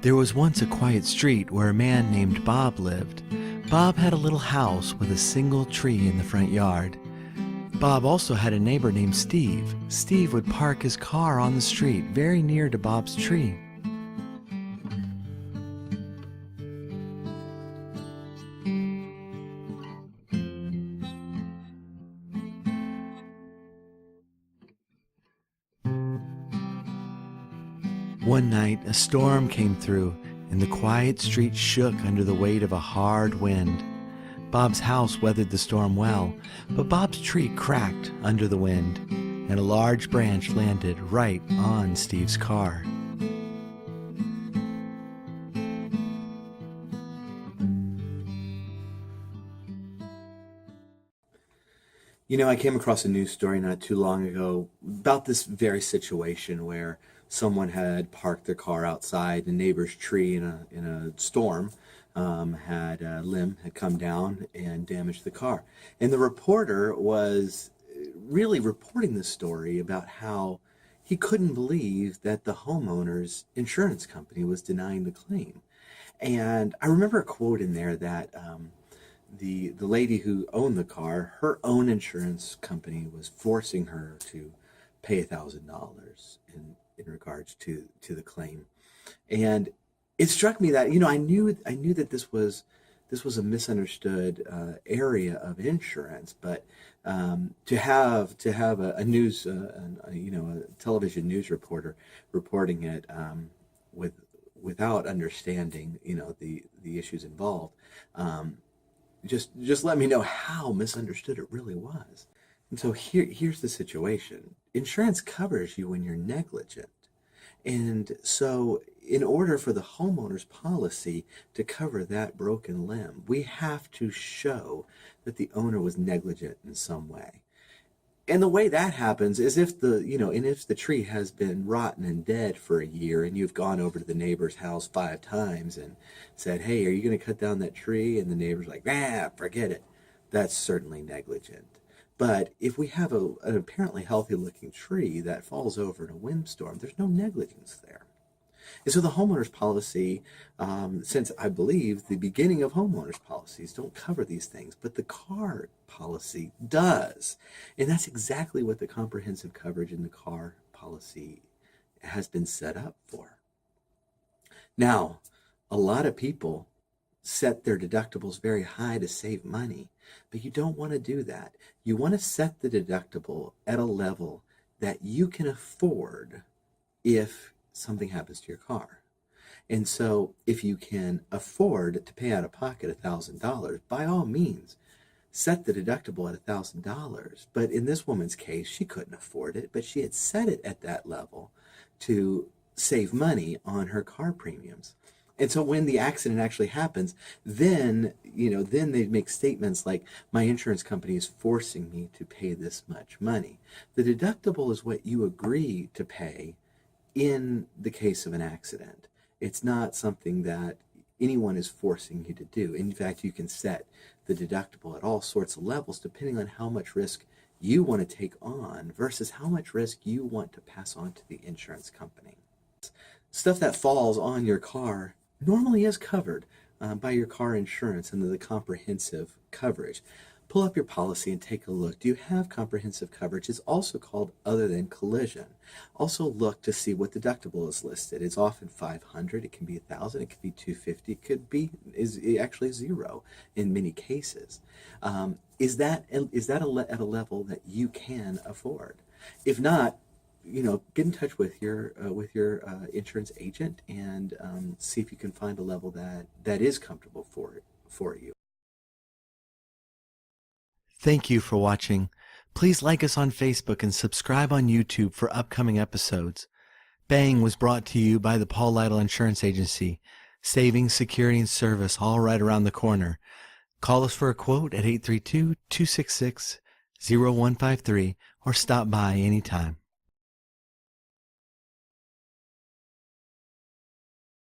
There was once a quiet street where a man named Bob lived. Bob had a little house with a single tree in the front yard. Bob also had a neighbor named Steve. Steve would park his car on the street very near to Bob's tree. One night, a storm came through, and the quiet street shook under the weight of a hard wind. Bob's house weathered the storm well, but Bob's tree cracked under the wind, and a large branch landed right on Steve's car. I came across a news story not too long ago about this very situation where someone had parked their car outside a neighbor's tree in a storm. Had a limb had come down and damaged the car. And the reporter was really reporting the story about how he couldn't believe that the homeowner's insurance company was denying the claim. And I remember a quote in there that the lady who owned the car, her own insurance company was forcing her to pay $1,000 in regards to the claim. And it struck me that I knew that this was a misunderstood area of insurance, but to have a news a television news reporter reporting it without understanding the issues involved, just let me know how misunderstood it really was. And so here's the situation. Insurance covers you when you're negligent. And so in order for the homeowner's policy to cover that broken limb, we have to show that the owner was negligent in some way. And the way that happens is if the tree has been rotten and dead for a year and you've gone over to the neighbor's house 5 times and said, "Hey, are you going to cut down that tree?" And the neighbor's like, forget it. That's certainly negligent. But if we have an apparently healthy looking tree that falls over in a windstorm, there's no negligence there. And so the homeowner's policy, since I believe the beginning of homeowners policies don't cover these things, but the car policy does. And that's exactly what the comprehensive coverage in the car policy has been set up for. Now, a lot of people set their deductibles very high to save money, but you don't want to do that. You want to set the deductible at a level that you can afford if something happens to your car. And so if you can afford to pay out of pocket $1,000, by all means, set the deductible at $1,000. But in this woman's case, she couldn't afford it, but she had set it at that level to save money on her car premiums. And so when the accident actually happens, then they make statements like, "My insurance company is forcing me to pay this much money." The deductible is what you agree to pay in the case of an accident. It's not something that anyone is forcing you to do. In fact, you can set the deductible at all sorts of levels depending on how much risk you want to take on versus how much risk you want to pass on to the insurance company. Stuff that falls on your car normally is covered by your car insurance under the comprehensive coverage. Pull up your policy and take a look. Do you have comprehensive coverage? It's also called other than collision. Also look to see what deductible is listed. It's often $500, it can be $1,000, it could be $250, it could be actually $0 in many cases. Is that at a level that you can afford? If not, get in touch with your insurance agent and see if you can find a level that is comfortable for you. Thank you for watching. Please like us on Facebook and subscribe on YouTube for upcoming episodes. Bang was brought to you by the Paul Lytle Insurance Agency. Savings, security, and service all right around the corner. Call us for a quote at 832-266-0153 or stop by anytime.